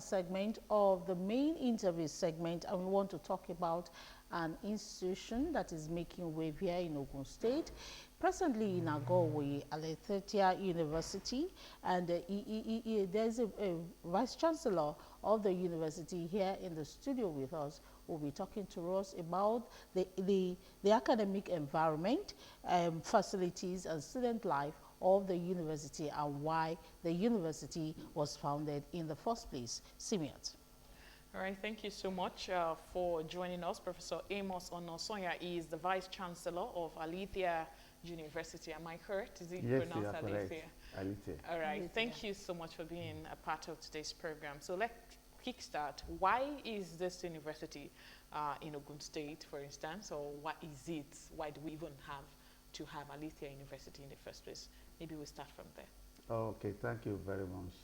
second segment of the main interview segment, and we want to talk about an institution that is making wave here in Ogun State. Presently in AGO-IWOYE, ALETHIA University, and there's a Vice Chancellor of the university here in the studio with us, who will be talking to us about the academic environment, facilities and student life of the university and why the university was founded in the first place. Simiat. All right, thank you so much for joining us. Professor AMOS ONASANYA is the Vice Chancellor of ALETHIA University. Am I correct? Is it pronounced ALETHIA? ALETHIA. All right, ALETHIA. Thank you so much for being a part of today's program. So let's kickstart. Why is this university in Ogun State, for instance, or what is it? Why do we even have to have ALETHIA University in the first place? Maybe we'll start from there. Okay, thank you very much.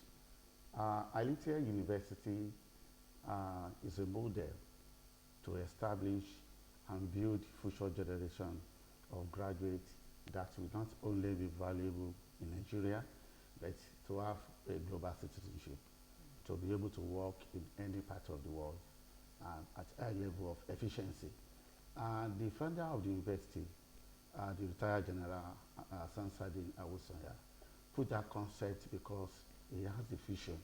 ALETHIA University is a model to establish and build future generation of graduates that will not only be valuable in Nigeria, but to have a global citizenship, to be able to work in any part of the world at a high level of efficiency. The founder of the university, the retired General Sansadi Awosanya, put that concept because he has the vision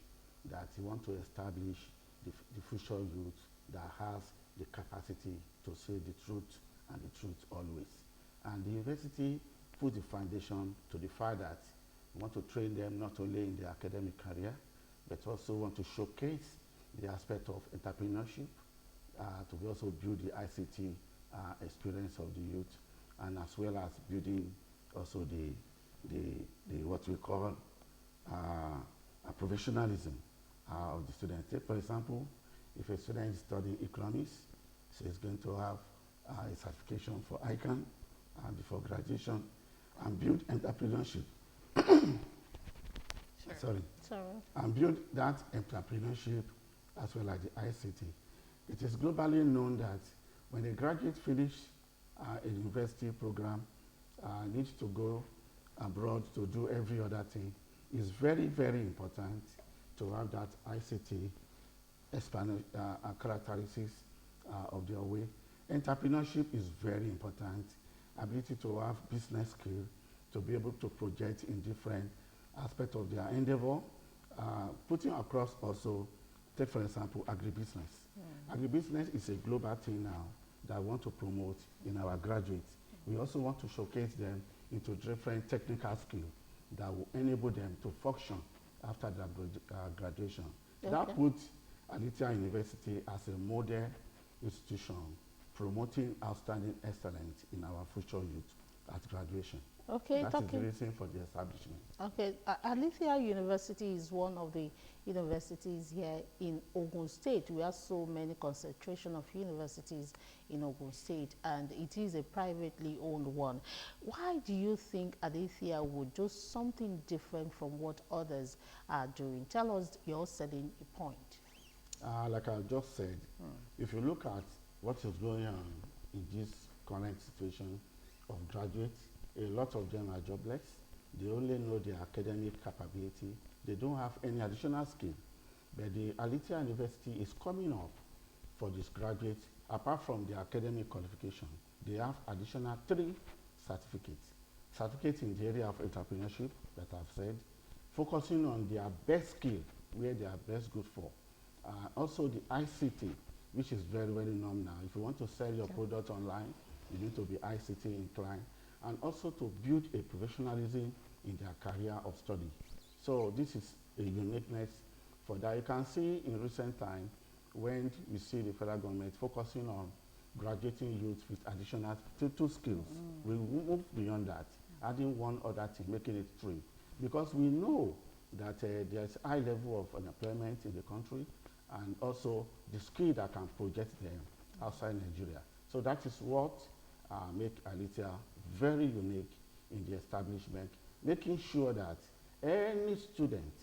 that he wants to establish the future youth that has the capacity to say the truth and the truth always. And the university put the foundation to the fact that we want to train them not only in their academic career, but also want to showcase the aspect of entrepreneurship, to also build the ICT experience of the youth, and as well as building also the what we call professionalism of the students. Take, for example, if a student is studying economics, so he's going to have a certification for ICANN before graduation, and build entrepreneurship. Sure. Sorry. And build that entrepreneurship as well as the ICT. It is globally known that when a graduate finish a university program, needs to go abroad to do every other thing, it's very, very important to have that ICT characteristics of their way. Entrepreneurship is very important. Ability to have business skill, to be able to project in different aspects of their endeavor, putting across also, take for example, agribusiness. Agribusiness is a global thing now that I want to promote in our graduates. We also want to showcase them into different technical skills that will enable them to function after their graduation. Okay. That puts ALETHIA University as a model institution promoting outstanding excellence in our future youth at graduation. Okay, That is the reason for the establishment. Okay, ALETHIA University is one of the universities here in Ogun State. We have so many concentration of universities in Ogun State, and it is a privately owned one. Why do you think ALETHIA would do something different from what others are doing? Tell us your selling point. Like I just said, if you look at what is going on in this current situation of graduates, a lot of them are jobless. They only know their academic capability. They don't have any additional skill. But the ALETHIA University is coming up for these graduates. Apart from their academic qualification, they have additional 3 certificates. Certificates in the area of entrepreneurship, that I've said, focusing on their best skill, where they are best good for. Also the ICT, which is very, very known now. If you want to sell your product online, you need to be ICT inclined, and also to build a professionalism in their career of study. So this is a uniqueness for that. You can see in recent time when we see the federal government focusing on graduating youth with additional 2 skills. We move beyond that, adding 1 other thing, making it 3. Because we know that there's a high level of unemployment in the country, and also the skill that can project them outside Nigeria. So that is what make ALETHIA very unique in the establishment, making sure that any student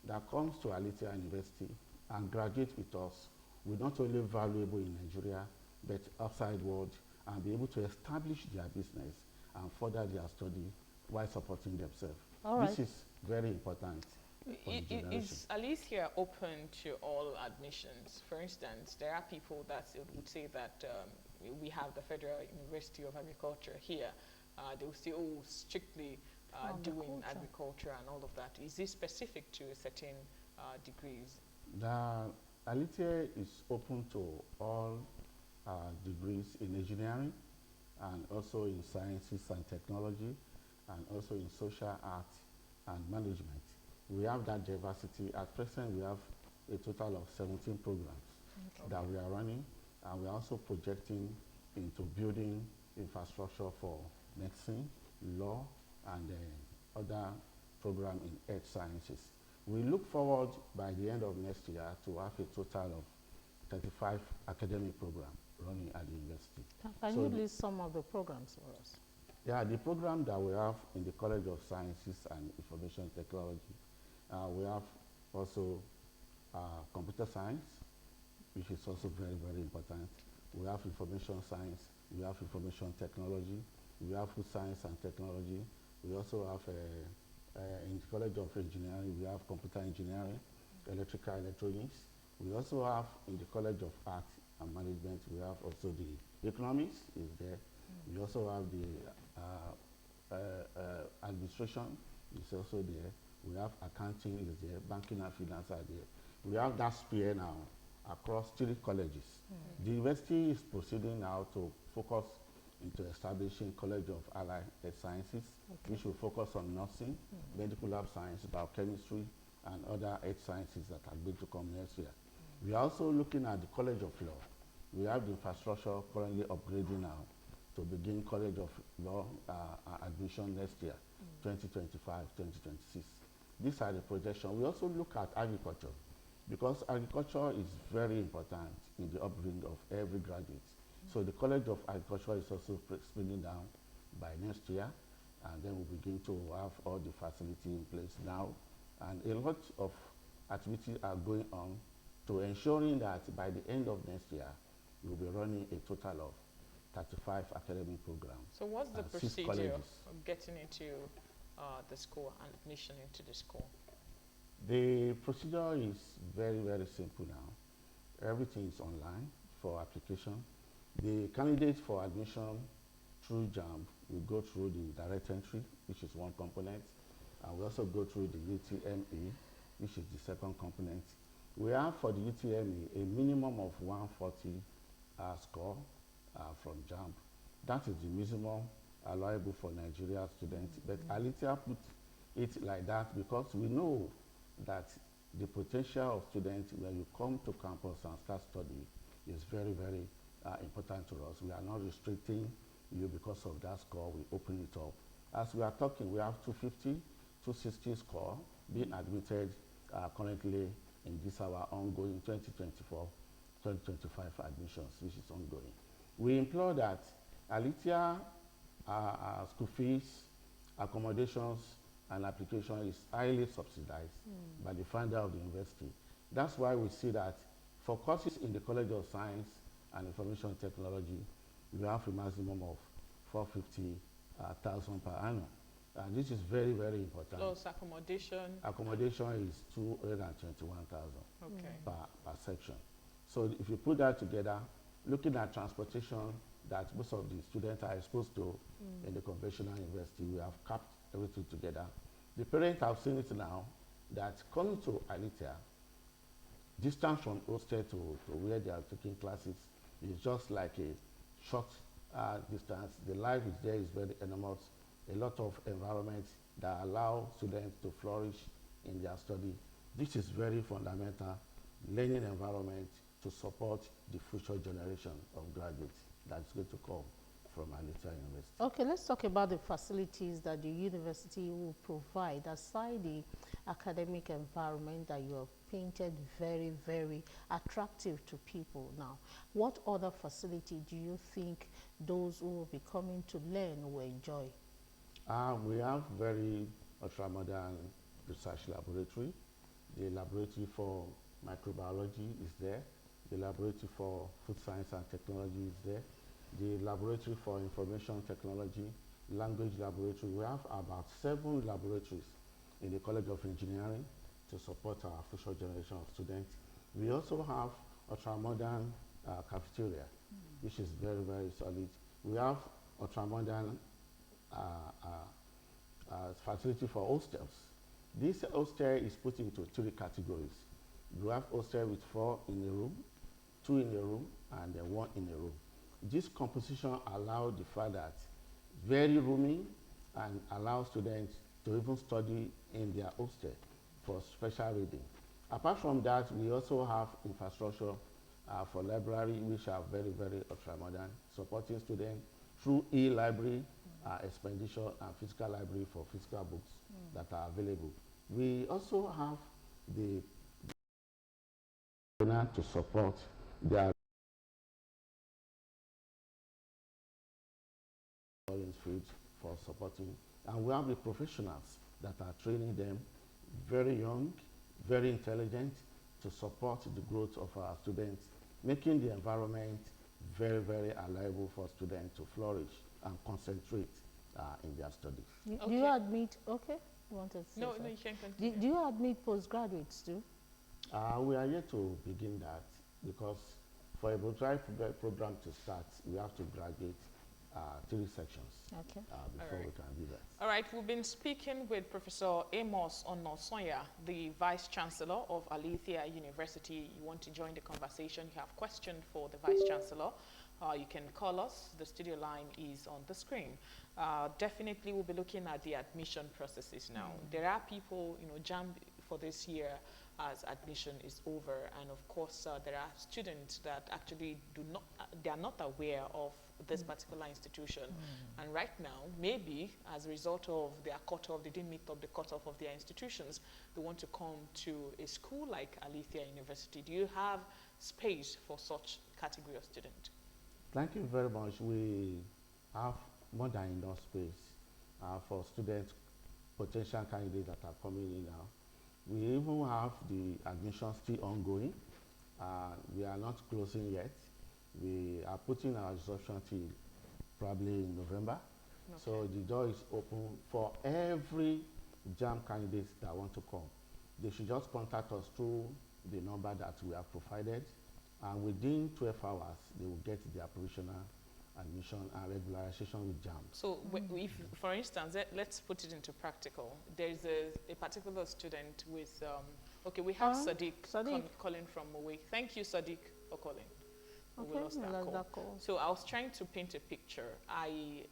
that comes to ALETHIA University and graduates with us will not only be valuable in Nigeria, but outside world, and be able to establish their business and further their study while supporting themselves. All right. This is very important. for the generation. Is ALETHIA open to all admissions? For instance, there are people that would say that we have the Federal University of Agriculture here. They will say, oh, strictly doing agriculture and all of that. Is this specific to certain degrees? The ALETHIA is open to all degrees in engineering and also in sciences and technology and also in social arts and management. We have that diversity. At present, we have a total of 17 programs that we are running, and we are also projecting into building infrastructure for medicine, law, and other programs in earth sciences. We look forward by the end of next year to have a total of 35 academic programs running at the university. Can you list some of the programs for us? Yeah, the program that we have in the College of Sciences and Information Technology, we have also computer science, which is also very, very important. We have information science, we have information technology, we have food science and technology. We also have, in the College of Engineering, we have computer engineering, electrical electronics. We also have in the College of Art and Management, we have also the economics is there. We also have the administration is also there. We have accounting is there, banking and finance are there. We have that sphere now across 3 colleges. The university is proceeding now to focus into establishing College of Allied Sciences, which will focus on nursing, medical lab science, biochemistry, and other earth sciences that are going to come next year. We are also looking at the College of Law. We have the infrastructure currently upgrading now to begin College of Law admission next year, 2025, 2026. These are the projections. We also look at agriculture, because agriculture is very important in the upbringing of every graduate. So the College of Agriculture is also spinning down by next year, and then we begin to have all the facility in place now. And a lot of activities are going on to ensuring that by the end of next year, we'll be running a total of 35 academic programs. So what's the procedure of getting into the school and admission into the school? The procedure is very, very simple now. Everything is online for application. The candidate for admission through JAMB will go through the direct entry, which is one component, and we also go through the UTME, which is the second component. We have for the UTME a minimum of 140 score from JAMB. That is the minimum allowable for Nigeria students, but ALETHIA put it like that because we know that the potential of students when you come to campus and start studying is very, very important to us. We are not restricting you because of that score. We open it up. As we are talking, we have 250, 260 score being admitted currently in this our ongoing 2024, 2025 admissions, which is ongoing. We implore that ALETHIA school fees, accommodations, and application is highly subsidized by the founder of the university. That's why we see that for courses in the College of Science and Information Technology, we have a maximum of 450,000 per annum. And this is very, very important. Plus accommodation? Accommodation is 221,000 per section. So if you put that together, looking at transportation that most of the students are exposed to in the conventional university, we have capped everything together. The parents have seen it now that coming to ALETHIA, distance from hostel to where they are taking classes is just like a short distance. The life is there is very enormous. A lot of environments that allow students to flourish in their study. This is very fundamental learning environment to support the future generation of graduates that's going to come from ALETHIA University. Okay, let's talk about the facilities that the university will provide aside the academic environment that you have painted very, very attractive to people now. What other facility do you think those who will be coming to learn will enjoy? We have very ultra-modern research laboratory. The laboratory for microbiology is there. The laboratory for food science and technology is there. The laboratory for information technology, language laboratory. We have about 7 laboratories in the College of Engineering, to support our future generation of students. We also have ultra-modern cafeteria, which is very, very solid. We have ultra-modern facility for hostels. This hostel is put into 3 categories. You have hostel with 4 in a room, 2 in a room, and then 1 in a room. This composition allows the fact that very roomy and allows students to even study in their hostel for special reading. Apart from that, we also have infrastructure for library, which are very, very ultra-modern, supporting students through e-library expenditure and physical library for physical books that are available. We also have the to support their field for supporting, and we have the professionals that are training them, very young, very intelligent, to support the growth of our students, making the environment very, very allowable for students to flourish and concentrate in their studies. Do you admit, okay? You wanted to say No, so? no, you can continue. Do you admit postgraduates too? We are yet to begin that, because for a postgraduate program to start, we have to graduate 3 sections before we can do that. All right, we've been speaking with Professor AMOS ONASANYA, the Vice Chancellor of ALETHIA University. You want to join the conversation, you have questions for the Vice Chancellor, you can call us. The studio line is on the screen. Definitely we'll be looking at the admission processes now. There are people, JAMB for this year as admission is over, and of course there are students that actually they are not aware of this particular institution, and right now maybe as a result of their cutoff, they didn't meet up the cutoff of their institutions, they want to come to a school like ALETHIA University. Do you have space for such category of student? Thank you very much. We have more than enough space for students, potential candidates that are coming in now. We even have the admission still ongoing. We are not closing yet. We are putting our reception till probably in November. Okay. So the door is open for every JAMB candidates that want to come. They should just contact us through the number that we have provided, and within 12 hours, they will get their provisional admission and regularization with JAMB. So if, for instance, let's put it into practical. There's a particular student with, okay, we have Sadiq calling from away. Thank you, Sadiq, for calling. Okay, we lost that call. So I was trying to paint a picture. I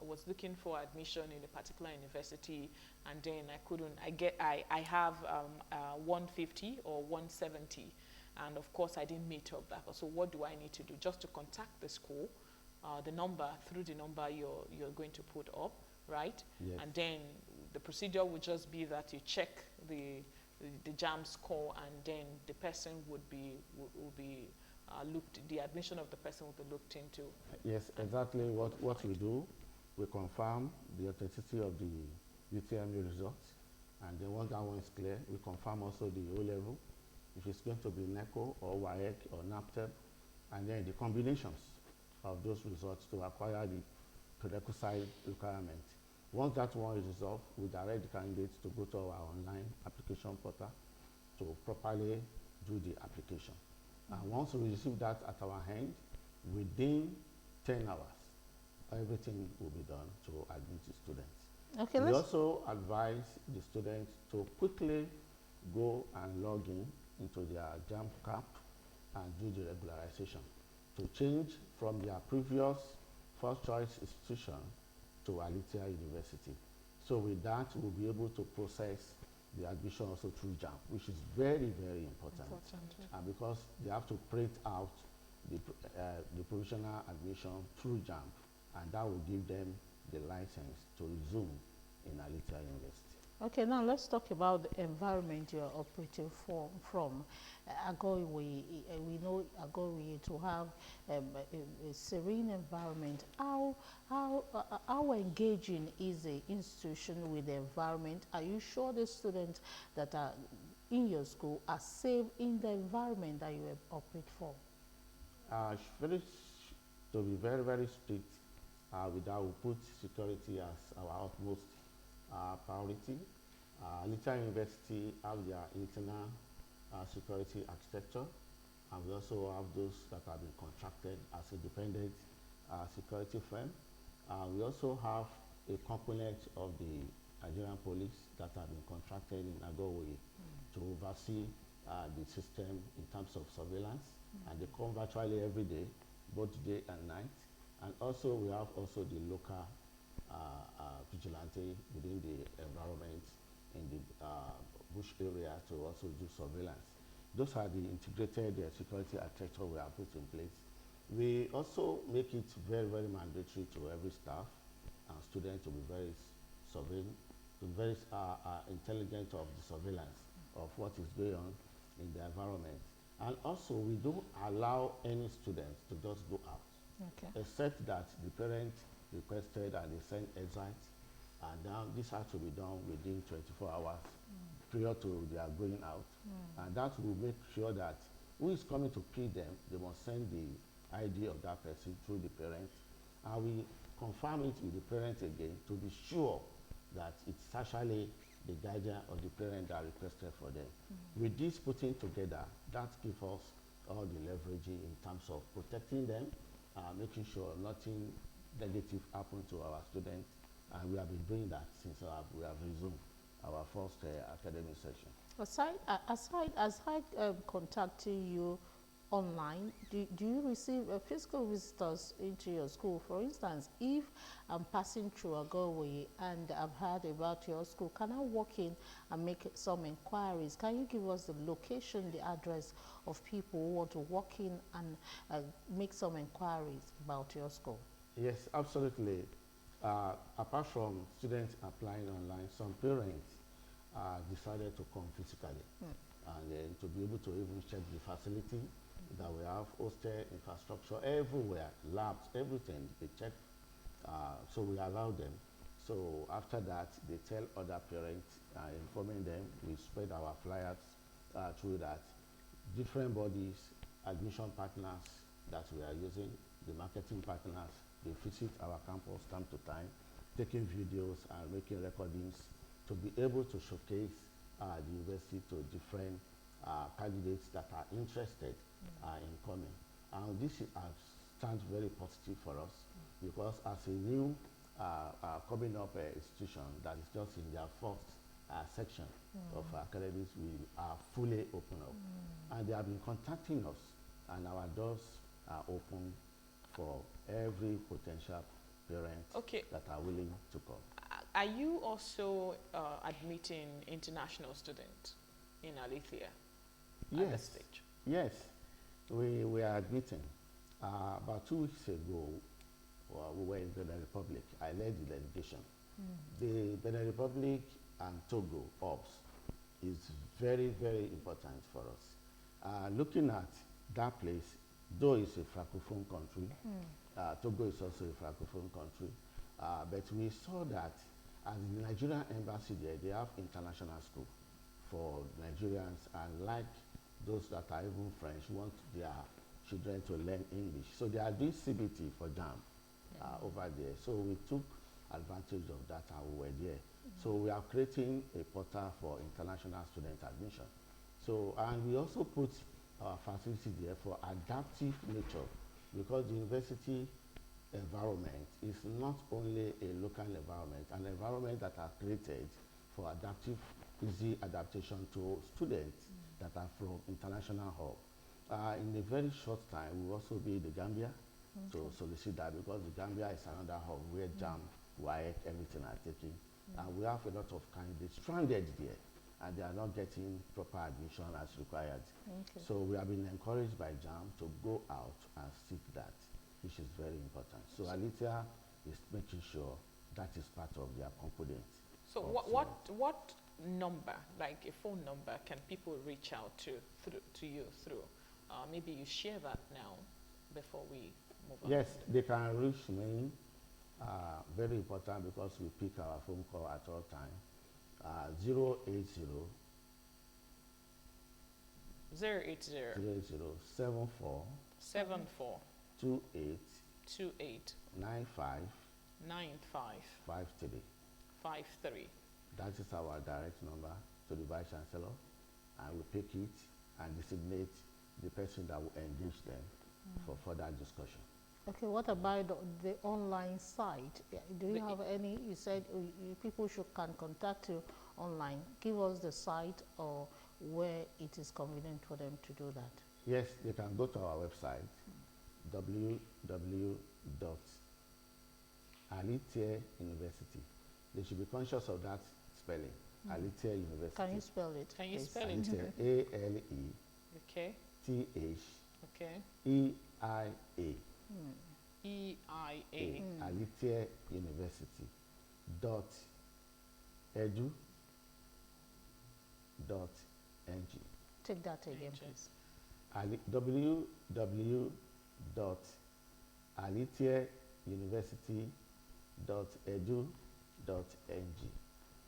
was looking for admission in a particular university, and then I couldn't. I have 150 or 170, and of course I didn't meet up that. So what do I need to do? Just to contact the school, the number, through the number you're going to put up, right? Yes. And then the procedure would just be that you check the JAMB score, and then the person will be the admission of the person will be looked into. Yes, exactly what we do. We confirm the authenticity of the UTME results, and then once that one is clear, we confirm also the O level, if it's going to be NECO or WAEC or NAPTEP, and then the combinations of those results to acquire the prerequisite requirement. Once that one is resolved, we direct the candidates to go to our online application portal to properly do the application. And once we receive that at our hand, within 10 hours, everything will be done to admit the students. Okay, we also advise the students to quickly go and log into their JAMB CAP and do the regularization to change from their previous first choice institution to ALETHIA University. So with that, we'll be able to process the admission also through JAMB, which is very, very important. Because they have to print out the provisional admission through JAMB, and that will give them the license to resume in ALETHIA University. Okay, now let's talk about the environment you're operating from. AGO-IWOYE, we know AGO-IWOYE to have a serene environment. How engaging is the institution with the environment? Are you sure the students that are in your school are safe in the environment that you operate for? To be very, very strict, with that, we put security as our utmost priority. ALETHIA University have their internal security architecture, and we also have those that have been contracted as independent security firm. We also have a component of the Nigerian police that have been contracted in AGO-IWOYE to oversee the system in terms of surveillance, and they come virtually every day, both day and night. And also we have also the local vigilante within the environment in the bush area to also do surveillance. Those are the integrated security architecture we have put in place. We also make it very, very mandatory to every staff and student to be very surveilled, to be very intelligent of the surveillance of what is going on in the environment. And also, we don't allow any student to just go out, except that the parent requested and they sent exit, and now this has to be done within 24 hours prior to their going out. And that will make sure that who is coming to pay them, they must send the ID of that person through the parent, and we confirm it with the parent again to be sure that it's actually the guardian or the parent that requested for them. With this putting together, that gives us all the leveraging in terms of protecting them, making sure nothing negative happened to our students, and we have been doing that since we have resumed our first academic session. Aside contacting you online, do you receive physical visitors into your school? For instance, if I'm passing through AGO-IWOYE and I've heard about your school, can I walk in and make some inquiries? Can you give us the location, the address of people who want to walk in and make some inquiries about your school? Yes, absolutely. Apart from students applying online, some parents decided to come physically and then to be able to even check the facility that we have, hostel infrastructure everywhere, labs, everything, they check. So we allow them. So after that, they tell other parents, informing them, we spread our flyers through that. Different bodies, admission partners that we are using, the marketing partners, they visit our campus time to time, taking videos and making recordings to be able to showcase the university to different candidates that are interested in coming. And this stands very positive for us because as a new coming up institution that is just in their first section of academics, we are fully open up. And they have been contacting us, and our doors are open for every potential parent that are willing to come. Are you also admitting international students in ALETHIA at this stage? Yes, we are admitting. About 2 weeks ago, we were in Benin Republic. I led the delegation. The Benin Republic and Togo ops is very, very important for us. Looking at that place, though it's a francophone country, Togo is also a francophone country, but we saw that as the Nigerian embassy there, they have international school for Nigerians, and like those that are even French want their children to learn English. So they are doing CBT for JAM over there. So we took advantage of that and we were there. So we are creating a portal for international student admission. So, and we also put our facility there for adaptive nature, because the university environment is not only a local environment, an environment that are created for adaptive, easy adaptation to students that are from international hub. In a very short time, we will also be in the Gambia to solicit that, because the Gambia is another hub where JAM, WAEC, everything are taking. And we have a lot of candidates stranded there, and they are not getting proper admission as required. So we have been encouraged by JAM to go out and seek that, which is very important. So ALETHIA is making sure that is part of their component. So what number, like a phone number, can people reach out to you through? Maybe you share that now before we move on. Yes, they can reach me. Very important, because we pick our phone call at all time. 080 74 28 95 95 53. That is our direct number to the Vice Chancellor, and we pick it and designate the person that will engage them for further discussion. Okay, what about the online site? Do you have any? You said people can contact you online. Give us the site or where it is convenient for them to do that. Yes, they can go to our website, www.ALETHIA University. They should be conscious of that spelling, ALETHIA University. Can you spell it? Can you spell it? ALETHIA, Okay. A-L-E-T-H-E-I-A. E-I-A. ALETHIA University .edu.ng. Take that again, please. www.alethiauniversity.edu.ng.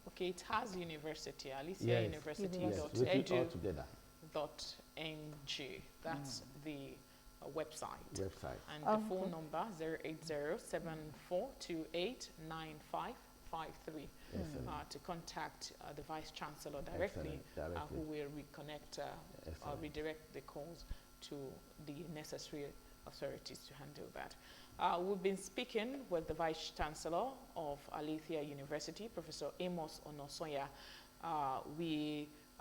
Okay, it has university, ALETHIA Yes. University Yes, dot with it all edu together. dot ng. That's the website. And the phone number 080-7428-9553 to contact the Vice Chancellor directly, who will redirect the calls to the necessary authorities to handle that. We've been speaking with the Vice Chancellor of ALETHIA University, Professor AMOS Onosanya.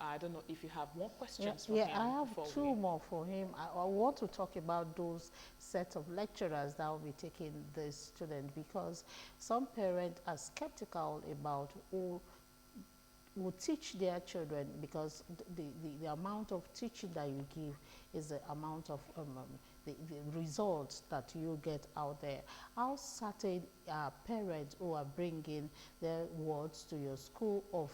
I don't know if you have more questions for him. Yeah, I have two more for him. I want to talk about those set of lecturers that will be taking the student, because some parents are skeptical about who will teach their children, because the amount of teaching that you give is the amount of the results that you get out there. How certain parents who are bringing their words to your school of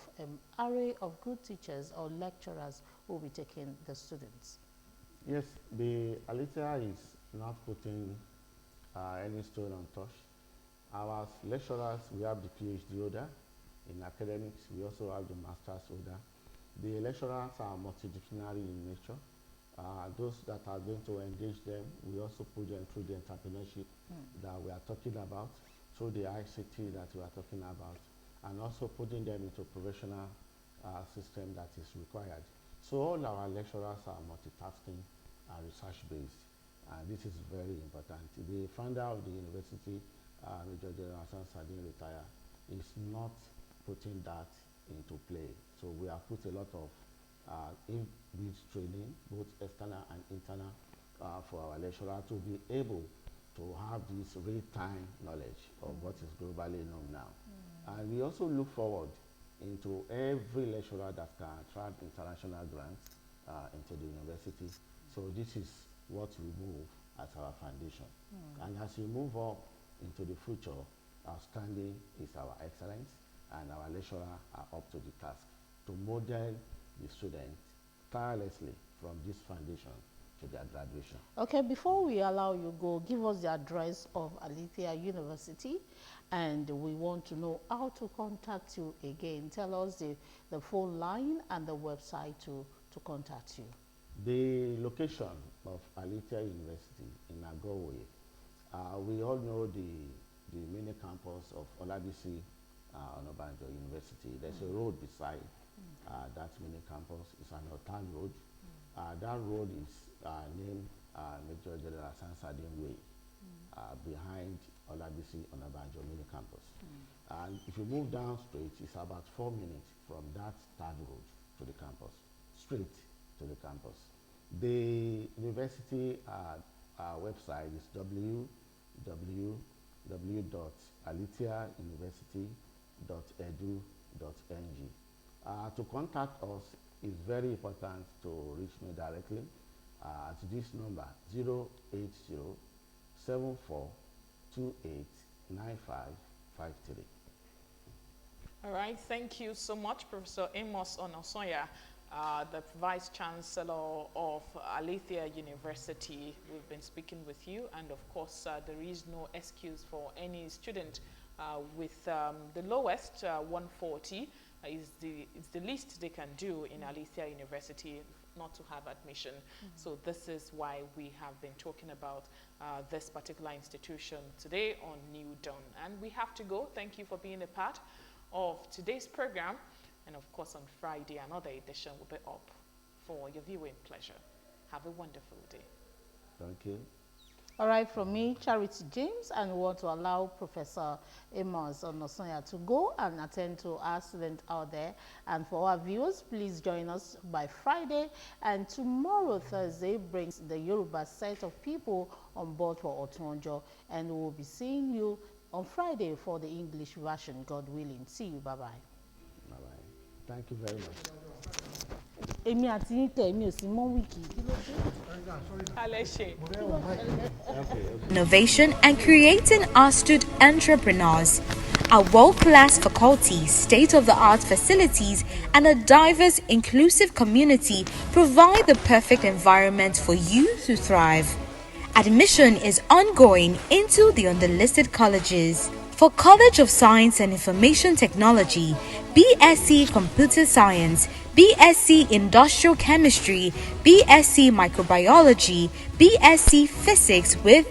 array of good teachers or lecturers who will be taking the students? Yes, the ALETHIA is not putting any stone untouched. Our lecturers, we have the PhD holder in academics. We also have the master's holder. The lecturers are multidisciplinary in nature. Those that are going to engage them, we also put them through the entrepreneurship that we are talking about, through the ICT that we are talking about, and also putting them into professional system that is required. So all our lecturers are multitasking and research-based, and this is very important. The founder of the university, Major General Sadin Retire, is not putting that into play. So we have put a lot of in-built training, both external and internal, for our lecturer to be able to have this real-time knowledge of what is globally known now. And we also look forward into every lecturer that can attract international grants into the university. So this is what we move as our foundation. And as we move up into the future, outstanding is our excellence, and our lecturers are up to the task to model the students tirelessly from this foundation to their graduation. Okay, before we allow you go, give us the address of ALETHIA University, and we want to know how to contact you again. Tell us the phone line and the website to contact you. The location of ALETHIA University in AGO-IWOYE, we all know the mini campus of Olabisi Onabanjo University. There's a road beside that mini campus. It's an Otan road. That road is named Major General Sadin Way, behind Olabisi Onabanjo mini campus. And if you move down straight, it's about 4 minutes from that third road to the campus, straight to the campus. The university website is www.alethiauniversity.edu.ng. To contact us is very important to reach me directly at this number 080-7428-9553. All right, thank you so much, Professor Amos Onosanya, the Vice Chancellor of ALETHIA University. We've been speaking with you, and of course, there is no excuse for any student with the lowest 140 is the least they can do in ALETHIA University not to have admission. So this is why we have been talking about this particular institution today on New Dawn. And we have to go. Thank you for being a part of today's program. And of course, on Friday, another edition will be up for your viewing pleasure. Have a wonderful day. Thank you. All right, from me, Charity James, and we want to allow Professor AMOS ONASANYA to go and attend to our students out there. And for our viewers, please join us by Friday. And tomorrow, Thursday, brings the Yoruba set of people on board for Otunjo. And we will be seeing you on Friday for the English version, God willing. See you. Bye-bye. Bye-bye. Thank you very much. Èmi àti yín tẹ̀ èmi ò sí mọ́ wíìkì kí ló dé? Innovation and creating astute entrepreneurs. A world-class faculty, state-of-the-art facilities, and a diverse, inclusive community provide the perfect environment for you to thrive. Admission is ongoing into the underlisted colleges. For College of Science and Information Technology, BSc Computer Science, BSc Industrial Chemistry, BSc Microbiology, BSc Physics with